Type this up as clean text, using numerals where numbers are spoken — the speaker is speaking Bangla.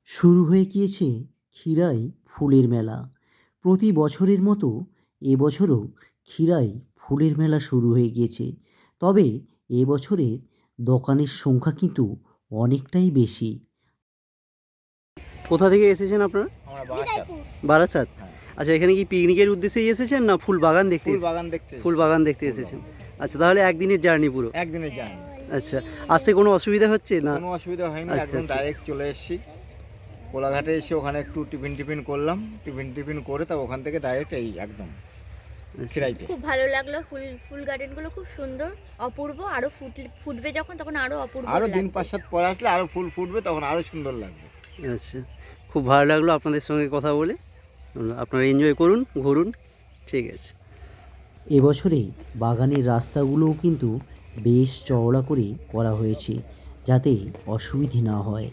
শুরু হয়ে গিয়েছে ক্ষীরাই ফুলের মেলা। প্রতি বছরের মতো এবছরও ক্ষীরাই ফুলের মেলা শুরু হয়ে গিয়েছে। তবে এবছরে দোকানের সংখ্যা কিন্তু অনেকটাই বেশি। কোথা থেকে এসেছেন আপনারা? আমরা বারাসাত। বারাসাত। হ্যাঁ। আচ্ছা, এখানে কি পিকনিকের উদ্দেশ্যেই এসেছেন না ফুল বাগান দেখতে? ফুল বাগান দেখতে। ফুল বাগান দেখতে এসেছেন। আচ্ছা, তাহলে একদিনের জার্নি পুরো? একদিনের জার্নি। আচ্ছা, আসতে কোনো অসুবিধা হচ্ছে না? কোনো অসুবিধা হয়নি, আচ্ছা, একদম আচ্ছা। ডাইরেক্ট চলে এসেছি কোলাঘাটে। এসে ওখানে একটু টিফিন করলাম, টিফিন করে তা ওখান থেকে ডাইরেক্ট এই একদম ক্ষীরাইতে। খুব ভালো লাগলো। ফুল গার্ডেনগুলো খুব সুন্দর, অপূর্ব। আরো ফুটবে যখন, তখন আরো অপূর্ব আরও লাগবে। দিন 5-7 পরে আসলে আরও ফুল ফুটবে, তখন আরও সুন্দর লাগবে। আচ্ছা, খুব ভালো লাগলো আপনাদের সঙ্গে কথা বলে। আপনারা এনজয় করুন, ঘুরুন। ঠিক আছে। এবছরে বাগানের রাস্তাগুলোও কিন্তু বেশ চওড়া করে করা হয়েছে, যাতে অসুবিধে না হয়।